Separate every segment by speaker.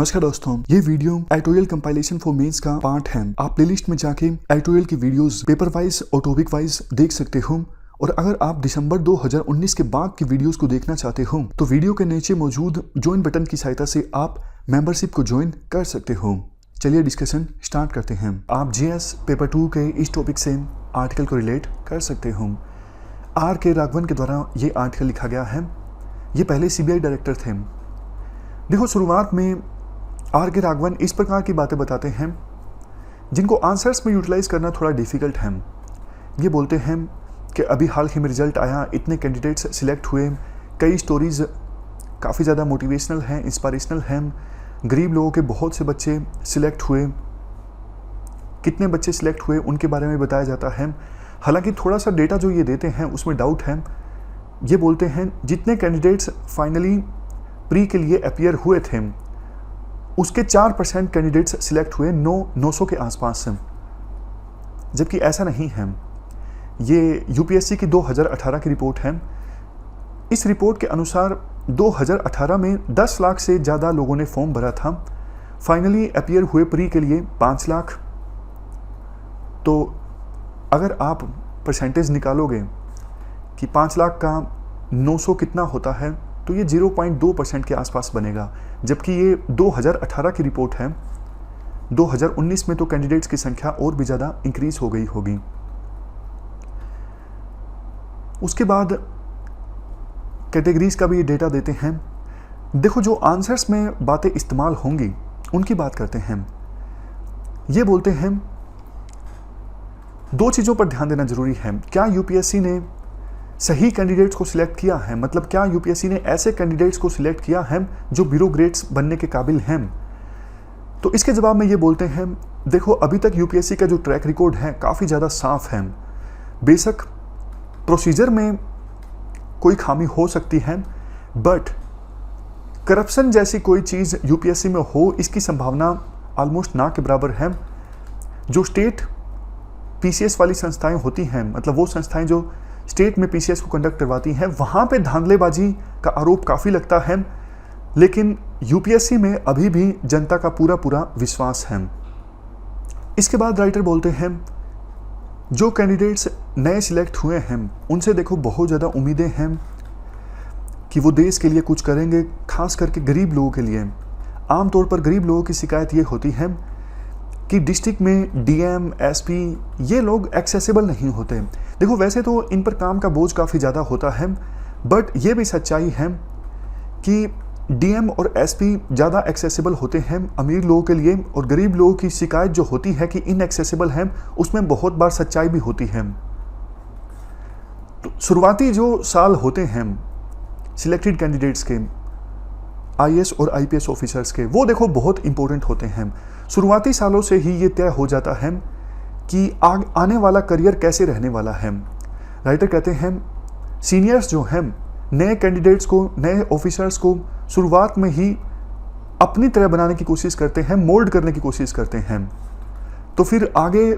Speaker 1: नमस्कार दोस्तों, ये video editorial compilation for mains का पार्ट है। आप प्लेलिस्ट में जाके एडिटोरियल की वीडियोस पेपर वाइज और टॉपिक वाइज देख सकते हो। और अगर आप दिसंबर 2019 के बाद की वीडियोस को देखना चाहते हो तो वीडियो के नीचे मौजूद ज्वाइन बटन की सहायता से आप मेंबरशिप को ज्वाइन कर सकते हो। चलिए डिस्कशन स्टार्ट करते हैं। आप जीएस पेपर 2 के इस टॉपिक से आर्टिकल को रिलेट कर सकते हो। आर के राघवन के द्वारा ये आर्टिकल लिखा गया है। ये पहले सीबीआई डायरेक्टर थे। देखो, शुरुआत में आर के राघवन इस प्रकार की बातें बताते हैं जिनको आंसर्स में यूटिलाइज करना थोड़ा डिफिकल्ट है। ये बोलते हैं कि अभी हाल ही में रिजल्ट आया, इतने कैंडिडेट्स सिलेक्ट हुए, कई स्टोरीज काफ़ी ज़्यादा मोटिवेशनल हैं, इंस्पायरेशनल हैं, गरीब लोगों के बहुत से बच्चे सिलेक्ट हुए, कितने बच्चे सिलेक्ट हुए उनके बारे में बताया जाता है। हालांकि थोड़ा सा डेटा जो ये देते हैं उसमें डाउट है। ये बोलते हैं जितने कैंडिडेट्स फाइनली प्री के लिए अपीयर हुए थे उसके 4% कैंडिडेट्स सिलेक्ट हुए 900 के आसपास से, जबकि ऐसा नहीं है। ये यूपीएससी की 2018 की रिपोर्ट है। इस रिपोर्ट के अनुसार 2018 में 10 लाख से ज़्यादा लोगों ने फॉर्म भरा था। फाइनली अपीयर हुए प्री के लिए 5 लाख। तो अगर आप परसेंटेज निकालोगे कि 5 लाख का 900 कितना होता है तो ये 0.2% के आसपास बनेगा, जबकि ये 2018 की रिपोर्ट है। 2019 में तो कैंडिडेट्स की संख्या और भी ज़्यादा इंक्रीज हो गई होगी। उसके बाद कैटेगरीज का भी ये डेटा देते हैं। देखो, जो आंसर्स में बातें इस्तेमाल होंगी उनकी बात करते हैं। ये बोलते हैं 2 चीज़ों पर ध्यान देना जरूरी है। क्या यूपीएससी ने सही कैंडिडेट्स को सिलेक्ट किया है, मतलब क्या यूपीएससी ने ऐसे कैंडिडेट्स को सिलेक्ट किया है जो ब्यूरोक्रेट्स बनने के काबिल हैं। तो इसके जवाब में ये बोलते हैं, देखो अभी तक यूपीएससी का जो ट्रैक रिकॉर्ड है काफ़ी ज़्यादा साफ है। बेशक प्रोसीजर में कोई खामी हो सकती है, बट करप्शन जैसी कोई चीज़ यूपीएससी में हो इसकी संभावना ऑलमोस्ट ना के बराबर है। जो स्टेट पीसीएस वाली संस्थाएं होती हैं, मतलब वो संस्थाएं जो स्टेट में पीसीएस को कंडक्ट करवाती हैं, वहाँ पे धांधलेबाजी का आरोप काफ़ी लगता है। लेकिन यूपीएससी में अभी भी जनता का पूरा विश्वास है। इसके बाद राइटर बोलते हैं जो कैंडिडेट्स नए सिलेक्ट हुए हैं उनसे देखो बहुत ज़्यादा उम्मीदें हैं कि वो देश के लिए कुछ करेंगे, खास करके गरीब लोगों के लिए। आमतौर पर गरीब लोगों की शिकायत ये होती है कि डिस्ट्रिक्ट में डीएम, एसपी ये लोग एक्सेसिबल नहीं होते। देखो, वैसे तो इन पर काम का बोझ काफ़ी ज़्यादा होता है, बट ये भी सच्चाई है कि डीएम और एसपी ज़्यादा एक्सेसिबल होते हैं अमीर लोगों के लिए, और गरीब लोगों की शिकायत जो होती है कि इनएक्सेसिबल है उसमें बहुत बार सच्चाई भी होती है। तो शुरुआती जो साल होते हैं सिलेक्टेड कैंडिडेट्स के, आईएएस और आईपीएस ऑफिसर्स के, वो देखो बहुत इंपॉर्टेंट होते हैं। शुरुआती सालों से ही ये तय हो जाता है कि आने वाला करियर कैसे रहने वाला है। राइटर कहते हैं सीनियर्स जो हैं नए कैंडिडेट्स को, नए ऑफिसर्स को शुरुआत में ही अपनी तरह बनाने की कोशिश करते हैं, मोल्ड करने की कोशिश करते हैं। तो फिर आगे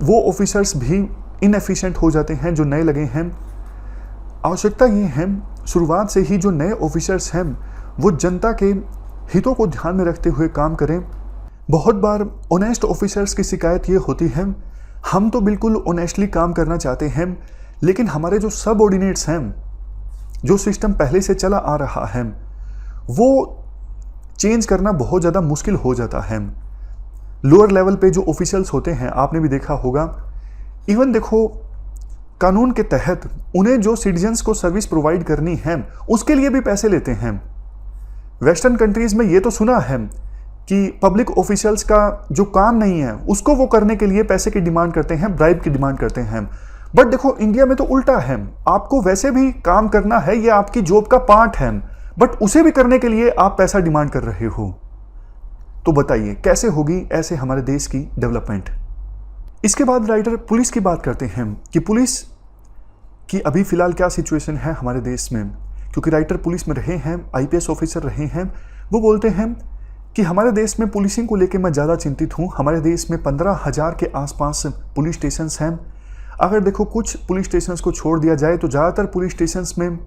Speaker 1: वो ऑफिसर्स भी इनएफिशिएंट हो जाते हैं जो नए लगे हैं। आवश्यकता ये है शुरुआत से ही जो नए ऑफिसर्स हैं वो जनता के हितों को ध्यान में रखते हुए काम करें। बहुत बार ऑनेस्ट ऑफिसर्स की शिकायत ये होती है, हम तो बिल्कुल ऑनेस्टली काम करना चाहते हैं, लेकिन हमारे जो सबऑर्डिनेट्स हैं, जो सिस्टम पहले से चला आ रहा है, वो चेंज करना बहुत ज़्यादा मुश्किल हो जाता है। लोअर लेवल पे जो ऑफिशियल्स होते हैं, आपने भी देखा होगा, इवन देखो कानून के तहत उन्हें जो सिटीजन्स को सर्विस प्रोवाइड करनी है उसके लिए भी पैसे लेते हैं। वेस्टर्न कंट्रीज में ये तो सुना है कि पब्लिक ऑफिशियल्स का जो काम नहीं है उसको वो करने के लिए पैसे की डिमांड करते हैं, ब्राइब की डिमांड करते हैं। बट देखो इंडिया में तो उल्टा है, आपको वैसे भी काम करना है, ये आपकी जॉब का पार्ट है, बट उसे भी करने के लिए आप पैसा डिमांड कर रहे हो। तो बताइए कैसे होगी ऐसे हमारे देश की डेवलपमेंट। इसके बाद राइटर पुलिस की बात करते हैं कि पुलिस की अभी फिलहाल क्या सिचुएशन है हमारे देश में, क्योंकि राइटर पुलिस में रहे हैं, आईपीएस ऑफिसर रहे हैं। वो बोलते हैं कि हमारे देश में पुलिसिंग को लेकर मैं ज़्यादा चिंतित हूँ। हमारे देश में 15,000 के आसपास पुलिस स्टेशंस हैं। अगर देखो कुछ पुलिस स्टेशंस को छोड़ दिया जाए तो ज़्यादातर पुलिस स्टेशंस में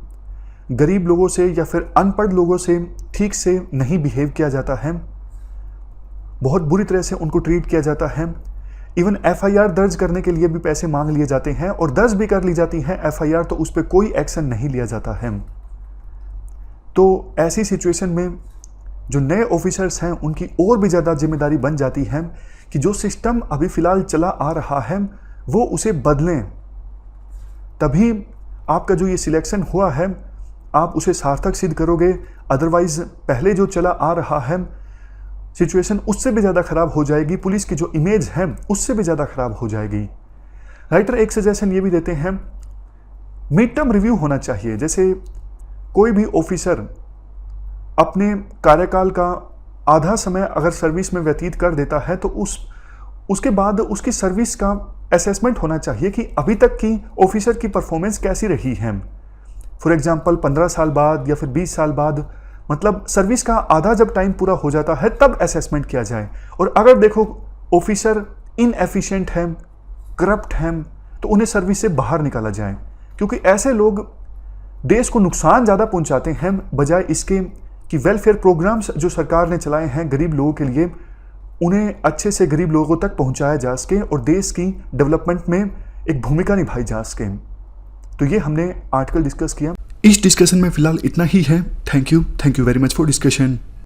Speaker 1: गरीब लोगों से या फिर अनपढ़ लोगों से ठीक से नहीं बिहेव किया जाता है, बहुत बुरी तरह से उनको ट्रीट किया जाता है। इवन एफआईआर दर्ज करने के लिए भी पैसे मांग लिए जाते हैं और दर्ज भी कर ली जाती है एफआईआर, तो उस पर कोई एक्शन नहीं लिया जाता है। तो ऐसी सिचुएशन में जो नए ऑफिसर्स हैं उनकी और भी ज़्यादा जिम्मेदारी बन जाती है कि जो सिस्टम अभी फ़िलहाल चला आ रहा है वो उसे बदलें, तभी आपका जो ये सिलेक्शन हुआ है आप उसे सार्थक सिद्ध करोगे। अदरवाइज पहले जो चला आ रहा है सिचुएशन उससे भी ज़्यादा ख़राब हो जाएगी, पुलिस की जो इमेज है उससे भी ज़्यादा ख़राब हो जाएगी। राइटर एक सजेशन ये भी देते हैं, मिड टर्म रिव्यू होना चाहिए। जैसे कोई भी ऑफिसर अपने कार्यकाल का आधा समय अगर सर्विस में व्यतीत कर देता है तो उसके बाद उसकी सर्विस का असेसमेंट होना चाहिए कि अभी तक की ऑफिसर की परफॉर्मेंस कैसी रही है। फॉर एग्जांपल 15 साल बाद या फिर 20 साल बाद, मतलब सर्विस का आधा जब टाइम पूरा हो जाता है तब असेसमेंट किया जाए। और अगर देखो ऑफिसर इनएफिशिएंट है, करप्ट हैं, तो उन्हें सर्विस से बाहर निकाला जाए, क्योंकि ऐसे लोग देश को नुकसान ज़्यादा पहुंचाते हैं बजाय इसके कि वेलफेयर प्रोग्राम्स जो सरकार ने चलाए हैं गरीब लोगों के लिए उन्हें अच्छे से गरीब लोगों तक पहुंचाया जा सके और देश की डेवलपमेंट में एक भूमिका निभाई जा सके। तो ये हमने आर्टिकल डिस्कस किया। इस डिस्कशन में फिलहाल इतना ही है। Thank you very much for discussion.